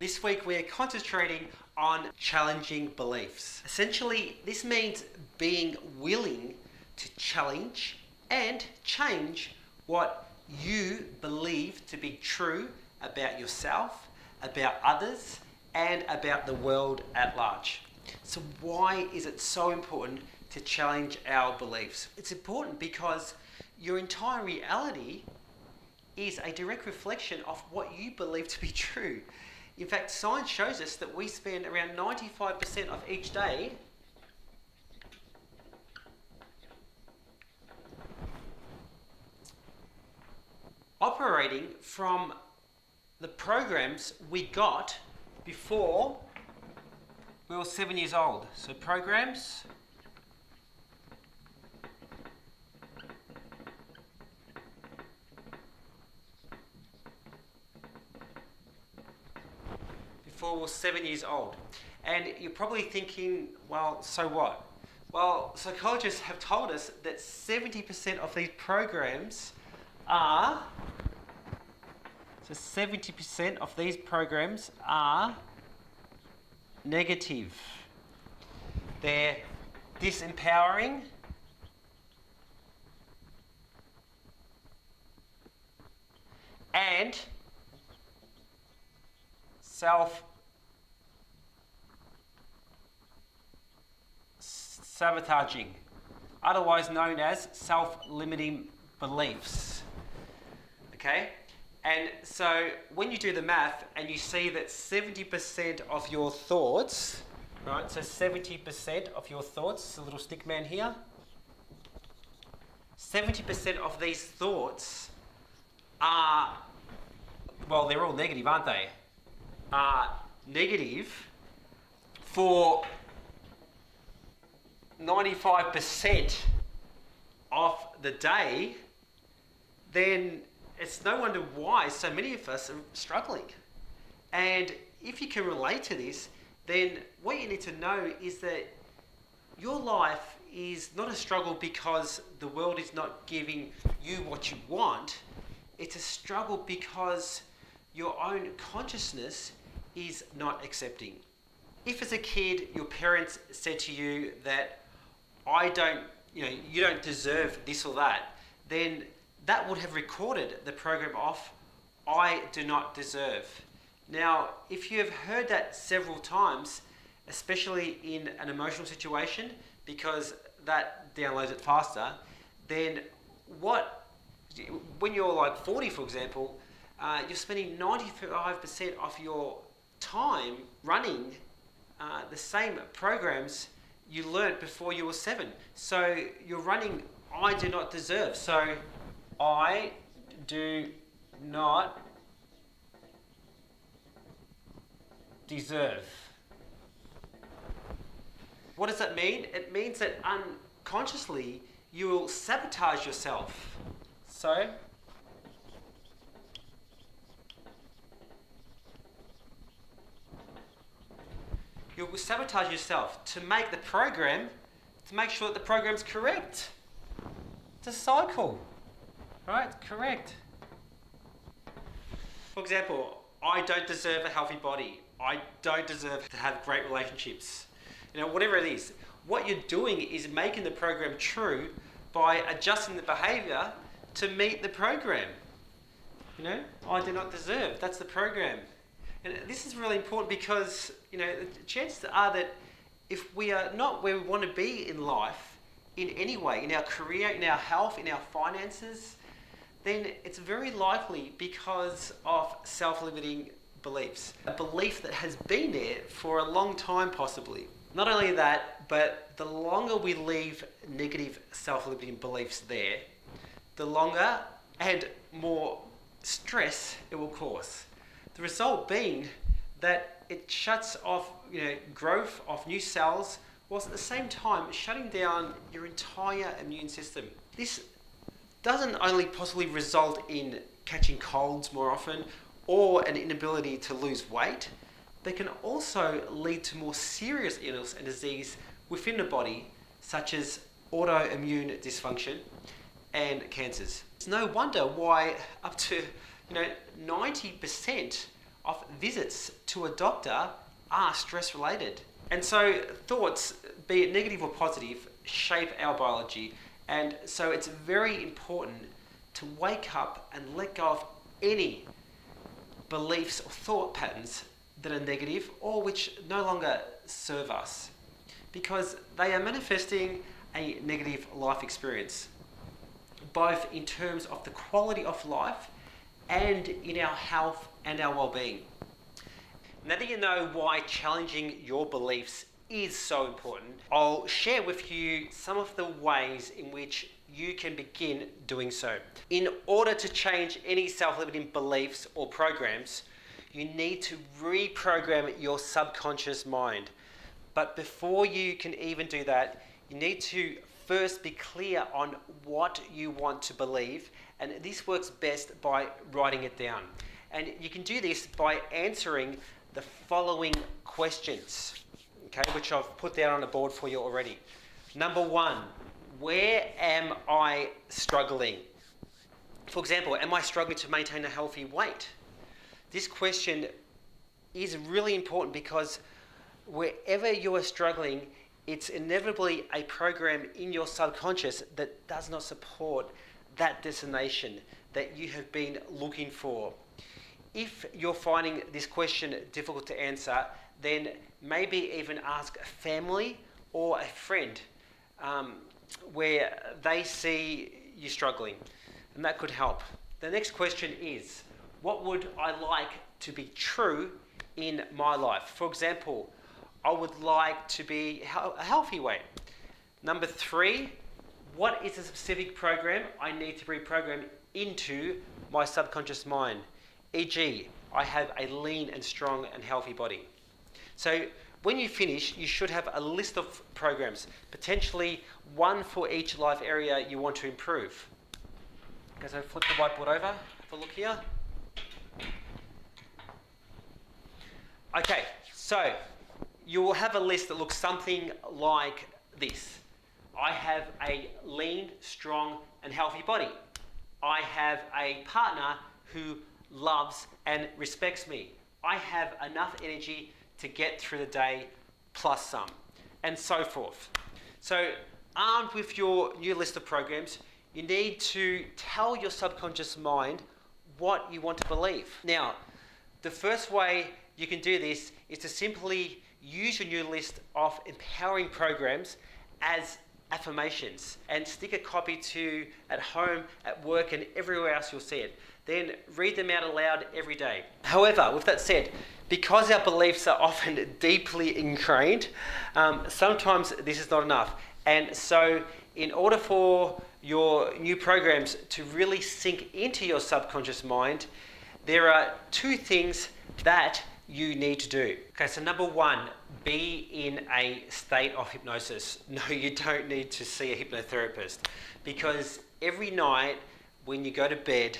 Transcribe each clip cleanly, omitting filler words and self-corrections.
This week we're concentrating on challenging beliefs. Essentially, this means being willing to challenge and change what you believe to be true about yourself, about others, and about the world at large. So why is it so important to challenge our beliefs? It's important because your entire reality is a direct reflection of what you believe to be true. In fact, science shows us that we spend around 95% of each day operating from the programs we got before we were 7 years old. So programs before we were 7 years old. And you're probably thinking, well, so what? Well, psychologists have told us that 70% of these programs are 70% of these programs are negative. They're disempowering, and self-sabotaging, otherwise known as self-limiting beliefs. Okay? And so when you do the math and you see that 70% of your thoughts, right, so 70% of your thoughts, a little stick man here, 70% of these thoughts are, well, they're all negative, aren't they? Are negative for 95% of the day, then it's no wonder why so many of us are struggling. And if you can relate to this, then what you need to know is that your life is not a struggle because the world is not giving you what you want. It's a struggle because your own consciousness is not accepting. If as a kid your parents said to you that you don't deserve this or that, then that would have recorded the program of I do not deserve. Now, if you have heard that several times, especially in an emotional situation, because that downloads it faster, then when you're like 40, for example, you're spending 95% of your time running the same programs you learnt before you were 7. So you're running I do not deserve. So I do not deserve. What does that mean? It means that unconsciously you will sabotage yourself. So you will sabotage yourself to make sure that the program's correct. It's a cycle. Right? Correct. For example, I don't deserve a healthy body. I don't deserve to have great relationships. Whatever it is. What you're doing is making the program true by adjusting the behavior to meet the program. I do not deserve. That's the program. And this is really important because, the chances are that if we are not where we want to be in life, in any way, in our career, in our health, in our finances, then it's very likely because of self-limiting beliefs. A belief that has been there for a long time possibly. Not only that, but the longer we leave negative self-limiting beliefs there, the longer and more stress it will cause. The result being that it shuts off growth of new cells, whilst at the same time shutting down your entire immune system. This doesn't only possibly result in catching colds more often or an inability to lose weight, but can also lead to more serious illness and disease within the body, such as autoimmune dysfunction and cancers. It's no wonder why up to 90% of visits to a doctor are stress related. And so thoughts, be it negative or positive, shape our biology. And so it's very important to wake up and let go of any beliefs or thought patterns that are negative or which no longer serve us, because they are manifesting a negative life experience, both in terms of the quality of life and in our health and our well-being. Now that you know why challenging your beliefs is so important, I'll share with you some of the ways in which you can begin doing so. In order to change any self-limiting beliefs or programs, you need to reprogram your subconscious mind. But before you can even do that, you need to first be clear on what you want to believe, and this works best by writing it down. And you can do this by answering the following questions, okay, which I've put down on the board for you already. Number one, where am I struggling? For example, am I struggling to maintain a healthy weight? This question is really important because wherever you are struggling, it's inevitably a program in your subconscious that does not support that destination that you have been looking for. If you're finding this question difficult to answer, then maybe even ask a family or a friend where they see you struggling, and that could help. The next question is, what would I like to be true in my life? For example, I would like to be a healthy weight. Number three, what is a specific program I need to reprogram into my subconscious mind? E.g., I have a lean and strong and healthy body. So when you finish, you should have a list of programs, potentially one for each life area you want to improve. Okay, so flip the whiteboard over, have a look here. Okay, so you will have a list that looks something like this. I have a lean, strong, and healthy body. I have a partner who loves and respects me. I have enough energy to get through the day plus some, and so forth. So armed with your new list of programs, you need to tell your subconscious mind what you want to believe. Now, the first way you can do this is to simply use your new list of empowering programs as affirmations and stick a copy to at home, at work, and everywhere else you'll see it. Then read them out aloud every day. However, with that said, because our beliefs are often deeply ingrained, sometimes this is not enough. And so in order for your new programs to really sink into your subconscious mind, there are two things that you need to do. Okay, so number one, be in a state of hypnosis. No, you don't need to see a hypnotherapist, because every night when you go to bed,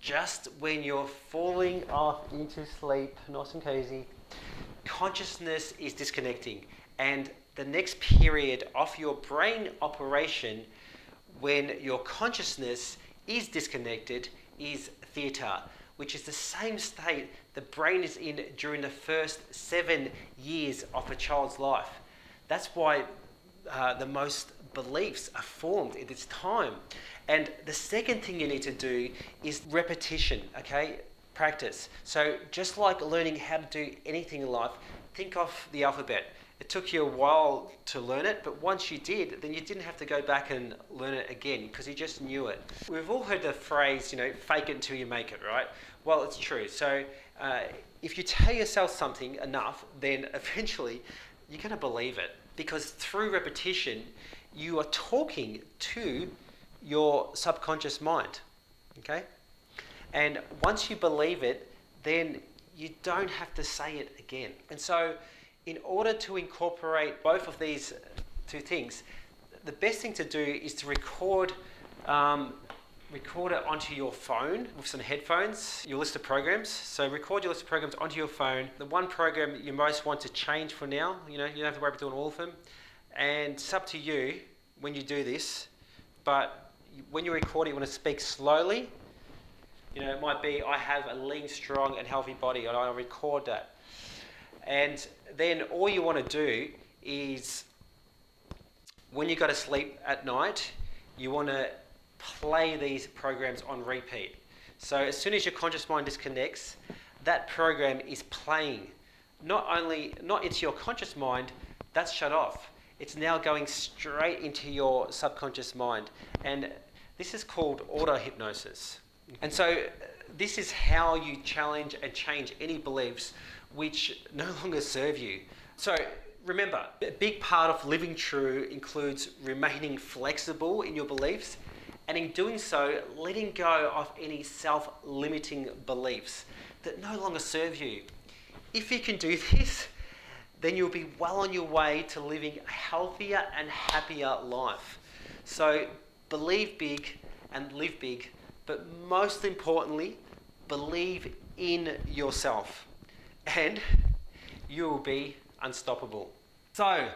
just when you're falling off into sleep, nice and cozy, consciousness is disconnecting. And the next period of your brain operation, when your consciousness is disconnected, is theta, which is the same state the brain is in during the first 7 years of a child's life. That's why the most beliefs are formed at this time. And the second thing you need to do is repetition, okay? Practice. So just like learning how to do anything in life, think of the alphabet. It took you a while to learn it, but once you did, then you didn't have to go back and learn it again because you just knew it. We've all heard the phrase, fake it until you make it, right? Well, it's true. So if you tell yourself something enough, then eventually you're going to believe it, because through repetition, you are talking to your subconscious mind, okay? And once you believe it, then you don't have to say it again. And so in order to incorporate both of these two things, the best thing to do is to record it onto your phone with some headphones, your list of programs. So record your list of programs onto your phone. The one program you most want to change for now, you don't have to worry about doing all of them. And it's up to you when you do this, but when you record it, you want to speak slowly It might be I have a lean, strong, and healthy body, and I record that. And then all you want to do is, when you go to sleep at night, you want to play these programs on repeat. So as soon as your conscious mind disconnects, that program is playing. Not into your conscious mind, that's shut off. It's now going straight into your subconscious mind. And this is called auto-hypnosis. And so this is how you challenge and change any beliefs which no longer serve you. So remember, a big part of living true includes remaining flexible in your beliefs, and in doing so, letting go of any self-limiting beliefs that no longer serve you. If you can do this, then you'll be well on your way to living a healthier and happier life. So believe big and live big, but most importantly, believe in yourself, and you will be unstoppable. So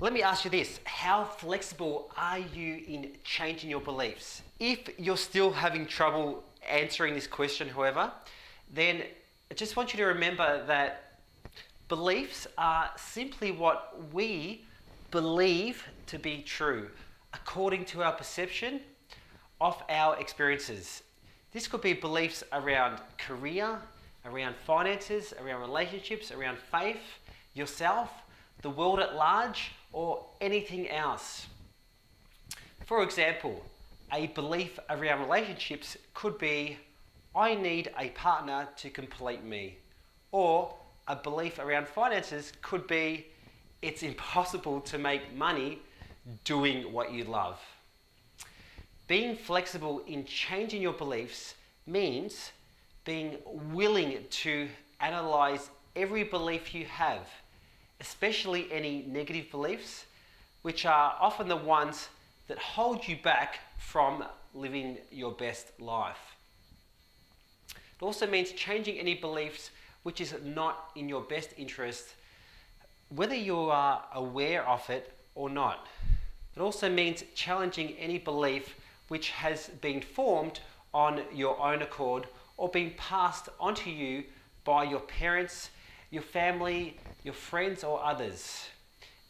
let me ask you this: how flexible are you in changing your beliefs? If you're still having trouble answering this question, however, then I just want you to remember that beliefs are simply what we believe to be true, according to our perception of our experiences. This could be beliefs around career, around finances, around relationships, around faith, yourself, the world at large, or anything else. For example, a belief around relationships could be, I need a partner to complete me. Or a belief around finances could be, it's impossible to make money doing what you love. Being flexible in changing your beliefs means being willing to analyze every belief you have, especially any negative beliefs, which are often the ones that hold you back from living your best life. It also means changing any beliefs which is not in your best interest, whether you are aware of it or not. It also means challenging any belief which has been formed on your own accord or been passed onto you by your parents, your family, your friends, or others.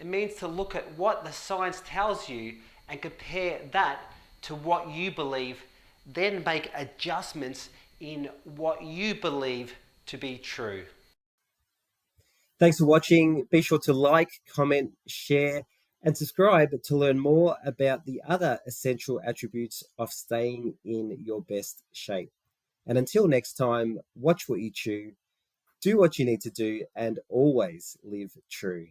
It means to look at what the science tells you and compare that to what you believe, then make adjustments in what you believe to be true. Thanks for watching. Be sure to like, comment, share, and subscribe to learn more about the other essential attributes of staying in your best shape. And until next time, watch what you chew, do what you need to do, and always live true.